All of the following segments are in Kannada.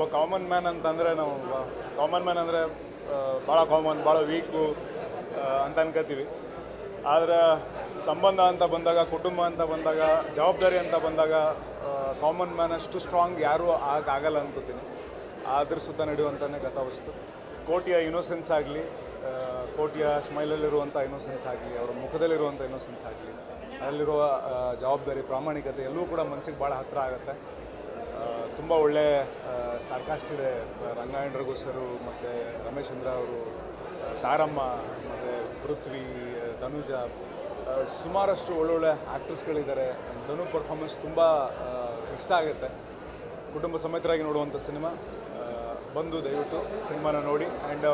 ಒಬ್ಬ ಕಾಮನ್ ಮ್ಯಾನ್ ಅಂತಂದರೆ ನಾವು ಕಾಮನ್ ಮ್ಯಾನ್ ಅಂದರೆ ಭಾಳ ಕಾಮನ್, ಭಾಳ ವೀಕು ಅಂತ ಅನ್ಕೋತೀವಿ. ಆದರೆ ಸಂಬಂಧ ಅಂತ ಬಂದಾಗ, ಕುಟುಂಬ ಅಂತ ಬಂದಾಗ, ಜವಾಬ್ದಾರಿ ಅಂತ ಬಂದಾಗ ಕಾಮನ್ ಮ್ಯಾನ್ ಅಷ್ಟು ಸ್ಟ್ರಾಂಗ್ ಯಾರೂ ಆಗಲ್ಲ ಅಂತೀನಿ. ಅದ್ರ ಸುತ್ತ ನಡೆಯುವಂಥದ್ದೇ ಕಥಾವಸ್ತು. ಕೋಟಿಯ ಇನೋಸೆನ್ಸ್ ಆಗಲಿ, ಕೋಟಿಯ ಸ್ಮೈಲಲ್ಲಿರುವಂಥ ಇನೋಸೆನ್ಸ್ ಆಗಲಿ, ಅವರ ಮುಖದಲ್ಲಿರುವಂಥ ಇನೋಸೆನ್ಸ್ ಆಗಲಿ, ಅದರಲ್ಲಿರುವ ಜವಾಬ್ದಾರಿ, ಪ್ರಾಮಾಣಿಕತೆ ಎಲ್ಲವೂ ಕೂಡ ಮನಸ್ಸಿಗೆ ಭಾಳ ಹತ್ತಿರ ಆಗುತ್ತೆ. ತುಂಬ ಒಳ್ಳೆ ಸ್ಟಾರ್ಕಾಸ್ಟ್ ಇದೆ. ರಂಗಾಯಣ ರಘು ಸರು ಮತ್ತು ರಮೇಶ್ ಚಂದ್ರ ಅವರು, ತಾರಮ್ಮ ಮತ್ತು ಪೃಥ್ವಿ, ತನುಜ, ಸುಮಾರಷ್ಟು ಒಳ್ಳೊಳ್ಳೆ ಆ್ಯಕ್ಟ್ರಸ್ಗಳಿದ್ದಾರೆ. ಧನು ಪರ್ಫಾರ್ಮೆನ್ಸ್ ತುಂಬ ಇಷ್ಟ ಆಗುತ್ತೆ. ಕುಟುಂಬ ಸಮೇತರಾಗಿ ನೋಡುವಂಥ ಸಿನಿಮಾ. ಬಂದು ದಯವಿಟ್ಟು ಸಿನಿಮಾನ ನೋಡಿ. ಆ್ಯಂಡ್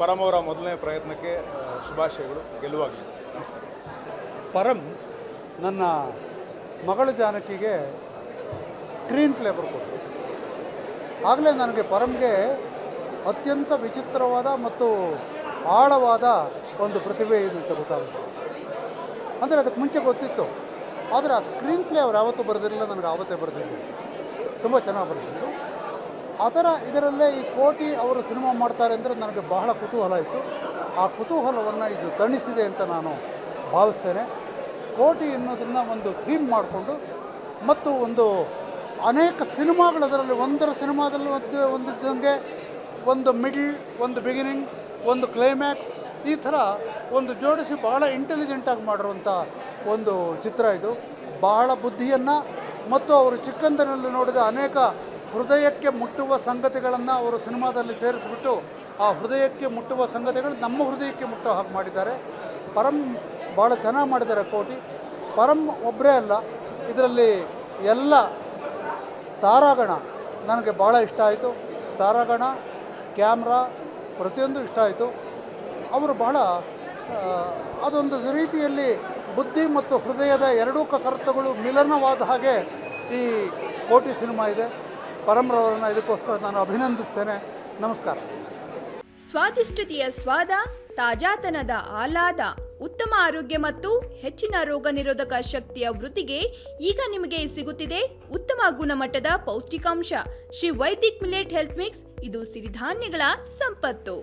ಪರಮ್ ಅವರ ಮೊದಲನೇ ಪ್ರಯತ್ನಕ್ಕೆ ಶುಭಾಶಯಗಳು. ಗೆಲುವಾಗಲಿ. ನಮಸ್ಕಾರ. ಪರಮ್ ನನ್ನ ಮಗಳು ಜಾನಕಿಗೆ ಸ್ಕ್ರೀನ್ ಪ್ಲೇ ಬರ್ಕೊಟ್ರು. ಆಗಲೇ ನನಗೆ ಪರಮ್ಗೆ ಅತ್ಯಂತ ವಿಚಿತ್ರವಾದ ಮತ್ತು ಆಳವಾದ ಒಂದು ಪ್ರತಿಭೆ ಇದೆ ಅಂತ ಗೊತ್ತಾಗುತ್ತೆ. ಅಂದರೆ ಅದಕ್ಕೆ ಮುಂಚೆ ಗೊತ್ತಿತ್ತು, ಆದರೆ ಆ ಸ್ಕ್ರೀನ್ ಪ್ಲೇ ಅವ್ರು ಯಾವತ್ತೂ ಬರೆದಿರಲಿಲ್ಲ, ನನಗೆ ಆವತ್ತೇ ಬರೆದಿದ್ದೆ. ತುಂಬ ಚೆನ್ನಾಗಿ ಬರೆದಿದ್ದರು. ಇದರಲ್ಲೇ ಈ ಕೋಟಿ ಅವರು ಸಿನಿಮಾ ಮಾಡ್ತಾರೆ ಅಂದರೆ ನನಗೆ ಬಹಳ ಕುತೂಹಲ ಇತ್ತು. ಆ ಕುತೂಹಲವನ್ನು ಇದು ತಣಿಸಿದೆ ಅಂತ ನಾನು ಭಾವಿಸ್ತೇನೆ. ಕೋಟಿ ಎನ್ನುವುದನ್ನು ಒಂದು ಥೀಮ್ ಮಾಡಿಕೊಂಡು ಮತ್ತು ಒಂದು ಅನೇಕ ಸಿನಿಮಾಗಳು ಅದರಲ್ಲಿ ಒಂದರ ಸಿನಿಮಾದಲ್ಲಿ ಒಂದಿದ್ದಂಗೆ ಒಂದು ಮಿಡ್ಲ್, ಒಂದು ಬಿಗಿನಿಂಗ್, ಒಂದು ಕ್ಲೈಮ್ಯಾಕ್ಸ್, ಈ ಥರ ಒಂದು ಜೋಡಿಸಿ ಬಹಳ ಇಂಟೆಲಿಜೆಂಟಾಗಿ ಮಾಡಿರುವಂಥ ಒಂದು ಚಿತ್ರ ಇದು. ಬಹಳ ಬುದ್ಧಿಯನ್ನು ಮತ್ತು ಅವರು ಚಿಕ್ಕಂದಿನಲ್ಲಿ ನೋಡಿದ ಅನೇಕ ಹೃದಯಕ್ಕೆ ಮುಟ್ಟುವ ಸಂಗತಿಗಳನ್ನು ಅವರು ಸಿನಿಮಾದಲ್ಲಿ ಸೇರಿಸಿಬಿಟ್ಟು ಆ ಹೃದಯಕ್ಕೆ ಮುಟ್ಟುವ ಸಂಗತಿಗಳು ನಮ್ಮ ಹೃದಯಕ್ಕೆ ಮುಟ್ಟೋ ಹಾಗೆ ಮಾಡಿದ್ದಾರೆ. ಪರಮ್ ಭಾಳ ಚೆನ್ನಾಗಿ ಮಾಡಿದ್ದಾರೆ ಕೋಟಿ. ಪರಮ್ ಒಬ್ಬರೇ ಅಲ್ಲ, ಇದರಲ್ಲಿ ಎಲ್ಲ ತಾರಾಗಣ ನನಗೆ ಭಾಳ ಇಷ್ಟ ಆಯಿತು. ತಾರಾಗಣ, ಕ್ಯಾಮ್ರಾ ಪ್ರತಿಯೊಂದು ಇಷ್ಟ ಆಯಿತು. ಅವರು ಬಹಳ ಅದೊಂದು ರೀತಿಯಲ್ಲಿ ಬುದ್ಧಿ ಮತ್ತು ಹೃದಯದ ಎರಡೂ ಕಸರತ್ತುಗಳು ಮಿಲನವಾದ ಹಾಗೆ ಈ ಕೋಟಿ ಸಿನಿಮಾ ಇದೆ. ಪರಮ್ರವರನ್ನು ಇದಕ್ಕೋಸ್ಕರ ನಾನು ಅಭಿನಂದಿಸ್ತೇನೆ. ನಮಸ್ಕಾರ. ಸ್ವಾದಿಷ್ಟತೆಯ ಸ್ವಾದ, ತಾಜಾತನದ ಆಹ್ಲಾದ, ಉತ್ತಮ ಆರೋಗ್ಯ ಮತ್ತು ಹೆಚ್ಚಿನ ರೋಗ ನಿರೋಧಕ ಶಕ್ತಿಯ ವೃದ್ಧಿಗೆ ಈಗ ನಿಮಗೆ ಸಿಗುತ್ತಿದೆ ಉತ್ತಮ ಗುಣಮಟ್ಟದ ಪೌಷ್ಟಿಕಾಂಶ. Shri Vaidik millet health mix. ಇದು ಸಿರಿಧಾನ್ಯಗಳ ಸಂಪತ್ತು.